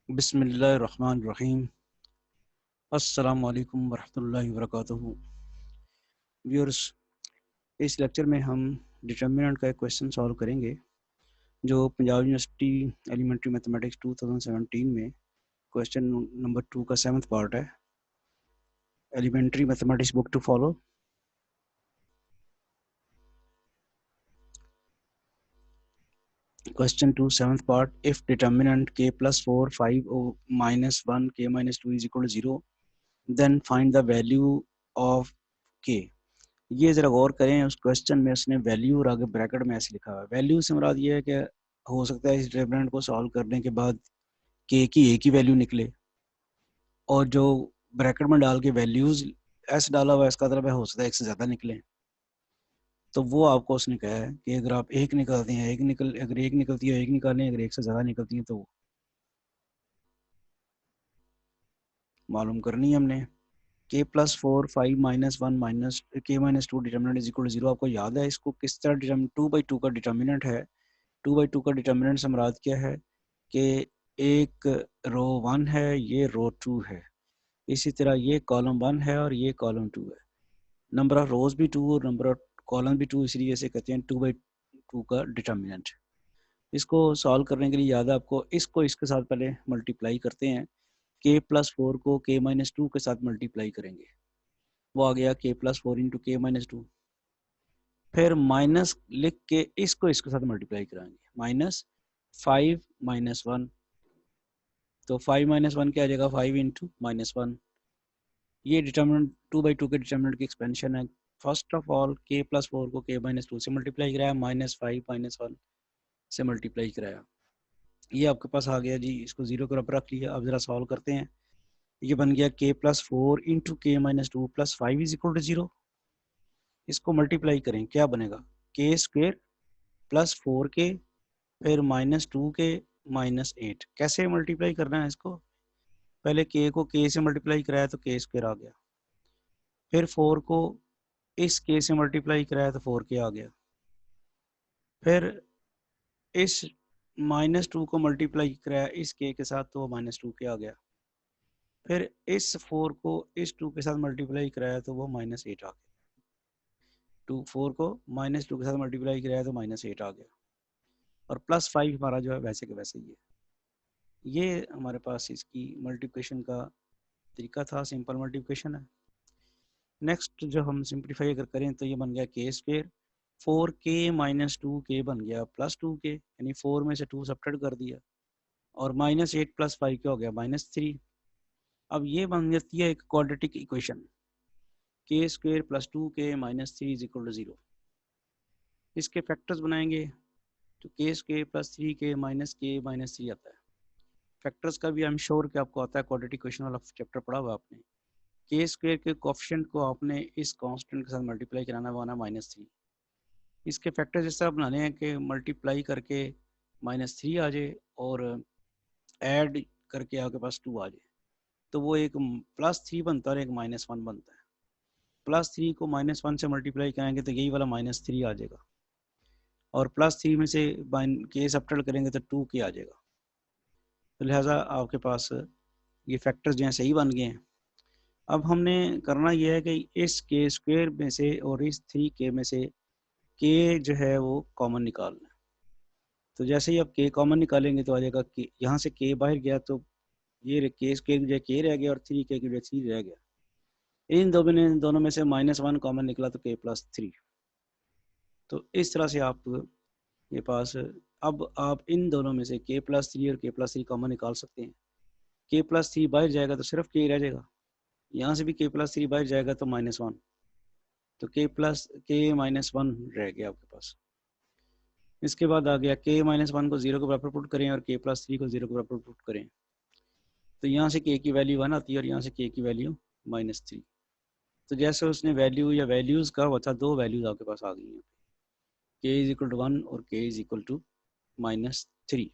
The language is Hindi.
बिस्मिल्लाहिर्रहमानिर्रहीम। अस्सलामु अलैकुम वरहमतुल्लाहि वबरकातुहू। व्यूअर्स, इस लेक्चर में हम डिटर्मिनेंट का एक क्वेश्चन सॉल्व करेंगे जो पंजाब यूनिवर्सिटी एलिमेंट्री मैथमेटिक्स 2017 में क्वेश्चन नंबर 2 का 7th पार्ट है। Elementary mathematics book to follow. Question 2 7th part, if determinant k plus 4 5 minus 1 k minus 2 is equal to 0, then find the value of k। ये जरा गौर करें, उस क्वेश्चन में उसने वैल्यू और आगे ब्रैकेट में ऐसे लिखा हुआ है। वैल्यू से मुराद ये है कि हो सकता है इस डिटरमिनेंट को सॉल्व करने के बाद के की एक ही वैल्यू निकले, और जो ब्रैकेट में डाल के वैल्यूज ऐसे डाला हुआ है इसका मतलब है हो सकता है एक से ज़्यादा निकले। तो वो आपको उसने कहा है कि अगर आप एक निकालते हैं अगर एक निकलती है एक निकालें, अगर एक से ज़्यादा निकलती है तो मालूम करनी है हमने। k plus 4 5 minus 1 minus k minus 2 determinant is equal to 0। आपको याद है इसको किस तरह 2/2 का डिटर्मिनेंट है। 2/2 का डिटर्मिनेंट से मुराद क्या है कि एक रो 1 है, ये रो 2 है, इसी तरह ये कॉलम 1 है और ये कॉलम 2 है। नंबर ऑफ रोज भी 2 और नंबर ऑफ कॉलम भी 2, इसलिए इसे कहते हैं 2/2 का डिटर्मिनेंट। इसको सॉल्व करने के लिए याद है आपको, इसको इसके साथ पहले मल्टीप्लाई करते हैं। k प्लस 4 को k माइनस 2 के साथ मल्टीप्लाई करेंगे, वो आ गया k plus 4 into k minus 2। फिर माइनस लिख के इसको इसके साथ मल्टीप्लाई कराएंगे, माइनस 5 माइनस 1, तो 5 माइनस 1 क्या आ जाएगा 5 इंटू माइनस 1। ये डिटर्मिनेंट 2/2 के डिटर्मिनेंट की एक्सपेंशन है। First of all k plus 4 को k माइनस 2 से मल्टीप्लाई कराया, माइनस 5 माइनस 1 से मल्टीप्लाई कराया, ये आपके पास आ गया जी। इसको जीरो के बराबर रख लिया। अब जरा सॉल्व करते हैं। ये बन गया k plus 4 into k minus 2 plus 5 is equal to 0। इसको मल्टीप्लाई करें, क्या बनेगा k स्क्वेयर प्लस 4k फिर माइनस 2k माइनस 8। कैसे मल्टीप्लाई करना है इसको, पहले k को k से मल्टीप्लाई कराया तो k स्क्वेयर आ गया, फिर 4 को इस k से मल्टीप्लाई कराया तो 4k आ गया, फिर इस माइनस 2 को मल्टीप्लाई कराया इस k के साथ तो माइनस 2k आ गया, फिर इस 4 को इस 2 के साथ मल्टीप्लाई कराया तो वो माइनस 8 आ गया। 4 को माइनस 2 के साथ मल्टीप्लाई कराया तो माइनस 8 आ गया, और प्लस 5 हमारा जो है वैसे के वैसे ही है। ये हमारे पास इसकी मल्टीप्लिकेशन का तरीका था, सिंपल मल्टीप्लिकेशन है। नेक्स्ट जो हम सिंप्लीफाई अगर करें तो ये बन गया k square, 4k minus 2k बन गया प्लस 2k, यानी 4 में से 2 सब्ट्रैक्ट कर दिया, और माइनस 8 प्लस 5 क्या हो गया माइनस 3। अब ये बन जाती है एक quadratic equation, k square plus 2k minus 3 is equal to 0। इसके फैक्टर्स बनाएंगे तो k square plus 3k minus k minus 3 आता है। फैक्टर्स का भी आई एम श्योर कि आपको आता है, क्वाड्रेटिक इक्वेशन वाला चैप्टर पढ़ा हुआ आपने। k स्क्वेयर के कोफिशिएंट को आपने इस कांस्टेंट के साथ मल्टीप्लाई कराना है माइनस 3। इसके फैक्टर्स इस तरह बनाने हैं कि मल्टीप्लाई करके माइनस 3 आ जाए और ऐड करके आपके पास 2 आ जाए, तो वो एक प्लस 3 बनता है और एक माइनस 1 बनता है। प्लस 3 को माइनस 1 से मल्टीप्लाई करेंगे तो यही वाला माइनस 3 आ जाएगा, और प्लस 3 में से के सब्ट्रैक्ट करेंगे तो 2k आ जाएगा। तो लिहाजा आपके पास ये फैक्टर्स जो हैं सही बन गए हैं। अब हमने करना यह है कि इस k स्क्वेयर में से और इस 3k में से k जो है वो कॉमन निकालना है। तो जैसे ही आप k कॉमन निकालेंगे तो आ जाएगा कि यहाँ से k बाहर गया तो ये k स्क्वेयर की जगह k रह गया और 3k की जगह 3 रह गया। इन दोनों में से माइनस 1 कॉमन निकला तो k प्लस 3। तो इस तरह से आप ये पास, अब आप इन दोनों में से k प्लस 3 और k प्लस 3 कॉमन निकाल सकते हैं। k प्लस 3 बाहर जाएगा तो सिर्फ k रह जाएगा, यहाँ से भी k प्लस 3 बाहर जाएगा तो माइनस 1, तो k माइनस 1 रह गया आपके पास। इसके बाद आ गया k माइनस 1 को 0 के बराबर पुट करें और k प्लस 3 को 0 के बराबर पुट करें, तो यहाँ से k की वैल्यू 1 आती है और यहाँ से k की वैल्यू माइनस 3। तो जैसे उसने वैल्यू या वैल्यूज़ का हुआ था, दो वैल्यूज़ आपके पास आ गई हैं, k इज इक्वल टू 1 और k is equal to minus 3।